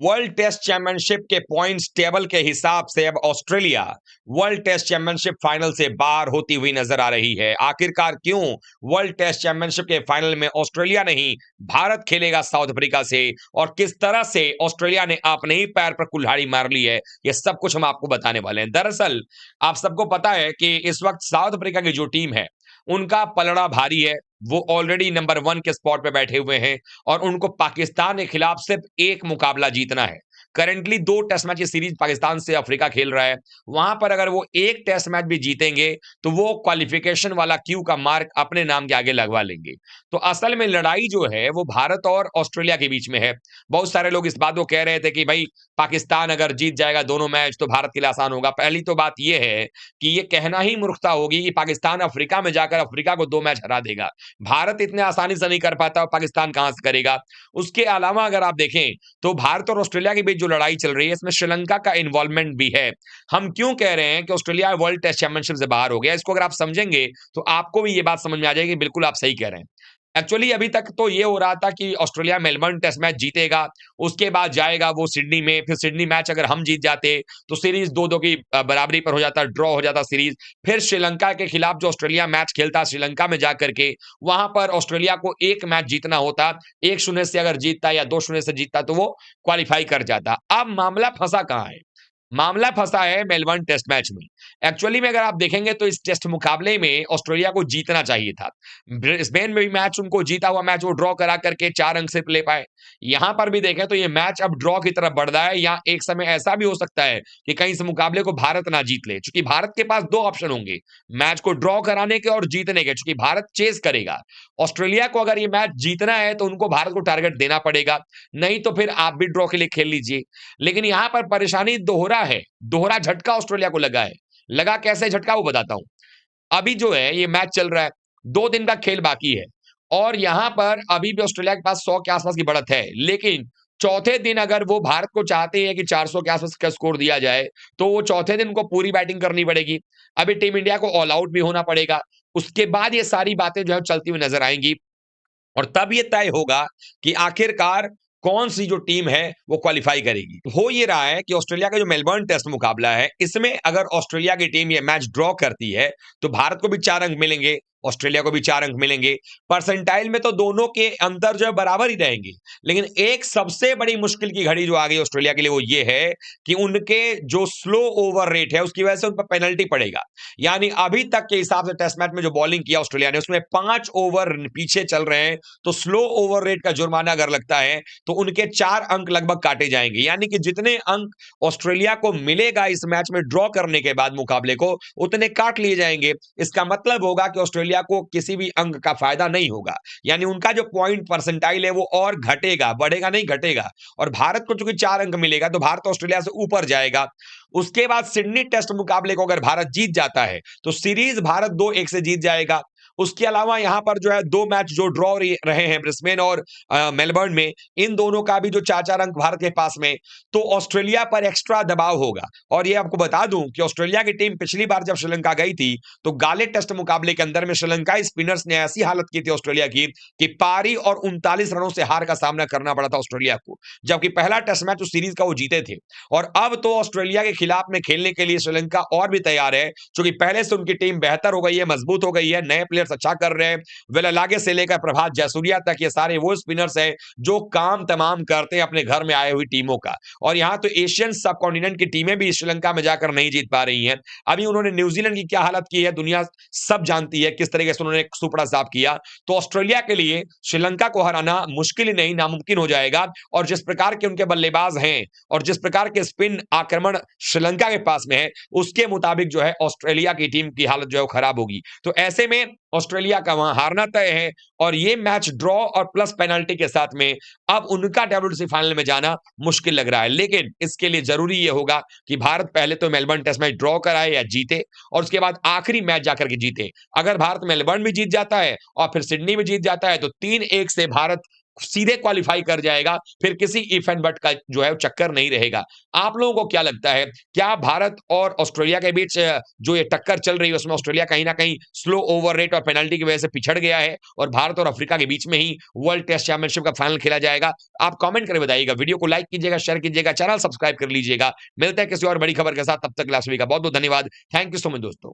World test championship के points table के हिसाब से अब Australia world test championship final से बाहर होती हुई नजर आ रही है। आखिरकार क्यों वर्ल्ड टेस्ट चैंपियनशिप के फाइनल में ऑस्ट्रेलिया नहीं, भारत खेलेगा साउथ अफ्रीका से, और किस तरह से ऑस्ट्रेलिया ने अपने ही पैर पर कुल्हाड़ी मार ली है, ये सब कुछ हम आपको बताने वाले हैं। दरअसल आप सबको पता है कि इस वक्त साउथ अफ्रीका की जो टीम है उनका पलड़ा भारी है। वो ऑलरेडी नंबर 1 के स्पॉट पे बैठे हुए हैं और उनको पाकिस्तान के खिलाफ सिर्फ एक मुकाबला जीतना है। करंटली 2 टेस्ट मैच की सीरीज पाकिस्तान से अफ्रीका खेल रहा है। वहां पर अगर वो एक टेस्ट मैच भी जीतेंगे तो वो क्वालिफिकेशन वाला क्यू का मार्क अपने नाम के आगे लगवा लेंगे। तो असल में लड़ाई जो है वो भारत और ऑस्ट्रेलिया के बीच में है। बहुत सारे लोग इस बात को कह रहे थे कि भाई पाकिस्तान अगर जीत जाएगा दोनों मैच तो भारत के लिए आसान होगा। पहली तो बात यह है कि ये कहना ही मूर्खता होगी कि पाकिस्तान अफ्रीका में जाकर अफ्रीका को 2 मैच हरा देगा। भारत इतने आसानी से नहीं कर पाता और पाकिस्तान कहां से करेगा। उसके अलावा अगर आप देखें तो भारत और ऑस्ट्रेलिया के बीच जो लड़ाई चल रही है इसमें श्रीलंका का इन्वॉल्वमेंट भी है। हम क्यों कह रहे हैं कि ऑस्ट्रेलिया वर्ल्ड टेस्ट चैंपियनशिप से बाहर हो गया, इसको अगर आप समझेंगे तो आपको भी ये बात समझ में आ जाएगी, बिल्कुल आप सही कह रहे हैं। एक्चुअली अभी तक तो ये हो रहा था कि ऑस्ट्रेलिया मेलबर्न टेस्ट मैच जीतेगा, उसके बाद जाएगा वो सिडनी में, फिर सिडनी मैच अगर हम जीत जाते तो सीरीज 2-2 की बराबरी पर हो जाता, ड्रॉ हो जाता सीरीज। फिर श्रीलंका के खिलाफ जो ऑस्ट्रेलिया मैच खेलता श्रीलंका में जाकर के, वहां पर ऑस्ट्रेलिया को एक मैच जीतना होता, 1-0 से अगर जीतता या 2-0 से जीतता तो वो क्वालिफाई कर जाता। अब मामला फंसा कहां है? मामला फंसा है मेलबर्न टेस्ट मैच में। एक्चुअली में अगर आप देखेंगे तो इस टेस्ट मुकाबले में ऑस्ट्रेलिया को जीतना चाहिए था। ब्रिस्बेन में भी मैच उनको जीता हुआ मैच वो ड्रॉ करा करके 4 अंक सिर्फ ले पाए। यहां पर भी देखें तो ये मैच अब ड्रॉ की तरफ बढ़ रहा है, या एक समय ऐसा भी हो सकता है कि कहीं इस मुकाबले को भारत ना जीत ले, क्योंकि भारत के पास 2 ऑप्शन होंगे, मैच को ड्रॉ कराने के और जीतने के, क्योंकि भारत चेस करेगा। ऑस्ट्रेलिया को अगर ये मैच जीतना है तो उनको भारत को टारगेट देना पड़ेगा, नहीं तो फिर आप भी ड्रॉ के लिए खेल लीजिए। लेकिन यहां पर परेशानी दोहरा है, दोहरा झटका ऑस्ट्रेलिया को लगा है। लगा कैसे झटका वो बताता हूं। अभी जो है ये मैच चल रहा है, 2 दिन का खेल बाकी है और यहां पर अभी भी ऑस्ट्रेलिया के पास 100 के आसपास की बढ़त है। लेकिन चौथे दिन अगर वो भारत को चाहते हैं कि 400 के आसपास का स्कोर दिया जाए तो वो चौथे दिन को पूरी बैटिंग करनी पड़ेगी। अभी टीम इंडिया को ऑल आउट भी होना पड़ेगा। उसके बाद ये सारी बातें जो है चलती हुई नजर आएंगी और तब ये तय होगा कि आखिरकार कौन सी जो टीम है वो क्वालिफाई करेगी। हो ये रहा है कि ऑस्ट्रेलिया का जो मेलबर्न टेस्ट मुकाबला है इसमें अगर ऑस्ट्रेलिया की टीम ये मैच ड्रॉ करती है तो भारत को भी 4 अंक मिलेंगे, ऑस्ट्रेलिया को भी 4 अंक मिलेंगे। परसेंटाइल में तो दोनों के अंतर जो है बराबर ही रहेंगे। लेकिन एक सबसे बड़ी मुश्किल की घड़ी जो आ गई ऑस्ट्रेलिया के लिए वो ये है कि उनके जो स्लो ओवर रेट है उसकी वजह से उन पर पेनल्टी पड़ेगा। यानी अभी तक के हिसाब से टेस्ट मैच में जो बॉलिंग किया ऑस्ट्रेलिया ने उसमें 5 ओवर पीछे चल रहे हैं, तो स्लो ओवर रेट का जुर्माना अगर लगता है तो उनके 4 अंक लगभग काटे जाएंगे। यानी कि जितने अंक ऑस्ट्रेलिया को मिलेगा इस मैच में ड्रॉ करने के बाद मुकाबले को, उतने काट लिए जाएंगे। इसका मतलब होगा कि ऑस्ट्रेलिया को किसी भी अंक का फायदा नहीं होगा, यानी उनका जो पॉइंट परसेंटाइल है वो और घटेगा, बढ़ेगा नहीं घटेगा। और भारत को चूंकि 4 अंक मिलेगा तो भारत ऑस्ट्रेलिया से ऊपर जाएगा। उसके बाद सिडनी टेस्ट मुकाबले को अगर भारत जीत जाता है तो सीरीज भारत 2-1 से जीत जाएगा। उसके अलावा यहां पर जो है 2 मैच जो ड्रॉ रहे हैं ब्रिस्बेन और मेलबर्न में, इन दोनों का भी जो 4-4 अंक भारत के पास में, तो ऑस्ट्रेलिया पर एक्स्ट्रा दबाव होगा। और ये आपको बता दूं कि ऑस्ट्रेलिया की टीम पिछली बार जब श्रीलंका गई थी तो गाले टेस्ट मुकाबले के अंदर में श्रीलंकाई स्पिनर्स ने ऐसी हालत की थी ऑस्ट्रेलिया की कि पारी और 39 रनों से हार का सामना करना पड़ा था ऑस्ट्रेलिया को, जबकि पहला टेस्ट मैच उस सीरीज का वो जीते थे। और अब तो ऑस्ट्रेलिया के खिलाफ में खेलने के लिए श्रीलंका और भी तैयार है, क्योंकि पहले से उनकी टीम बेहतर हो गई है, मजबूत हो गई है, नए प्लेयर्स अच्छा कर रहे हैं। वेलालागे से लेकर प्रभात जयसूर्या तक ये सारे वो स्पिनर्स हैं जो काम तमाम करते हैं अपने घर में आई हुई टीमों का। और यहां तो एशियन सब कॉन्टिनेंट की टीमें भी श्रीलंका में जाकर नहीं जीत पा रही हैं। अभी उन्होंने न्यूजीलैंड की क्या हालत की है दुनिया सब जानती है, किस तरीके से उन्होंने सुपड़ा साफ किया। तो ऑस्ट्रेलिया के लिए श्रीलंका को हराना मुश्किल ही नहीं नामुमकिन हो जाएगा। और जिस प्रकार के उनके बल्लेबाज हैं और जिस प्रकार के स्पिन आक्रमण श्रीलंका के पास में है उसके मुताबिक जो है ऑस्ट्रेलिया की टीम की हालत जो है वो खराब होगी। तो ऐसे में ऑस्ट्रेलिया का वहां हारना तय है और ये मैच ड्रॉ और प्लस पेनल्टी के साथ में अब उनका डब्ल्यूटीसी फाइनल में जाना मुश्किल लग रहा है। लेकिन इसके लिए जरूरी ये होगा कि भारत पहले तो मेलबर्न टेस्ट मैच ड्रॉ कराए या जीते और उसके बाद आखिरी मैच जाकर के जीते। अगर भारत मेलबर्न भी जीत जाता है और फिर सिडनी भी जीत जाता है तो 3-1 से भारत सीधे क्वालीफाई कर जाएगा, फिर किसी इफ एंड बट का जो है चक्कर नहीं रहेगा। आप लोगों को क्या लगता है, क्या भारत और ऑस्ट्रेलिया के बीच जो ये टक्कर चल रही है उसमें ऑस्ट्रेलिया कहीं न कहीं स्लो ओवर रेट और पेनल्टी की वजह से पिछड़ गया है और भारत और अफ्रीका के बीच में ही वर्ल्ड टेस्ट चैंपियनशिप का फाइनल खेला जाएगा? आप कमेंट करके बताइएगा, वीडियो को लाइक कीजिएगा, शेयर कीजिएगा, चैनल सब्सक्राइब कर लीजिएगा। मिलते हैं किसी और बड़ी खबर के साथ, तब तक के लिए आप सभी का बहुत-बहुत धन्यवाद। थैंक यू सो मच दोस्तों।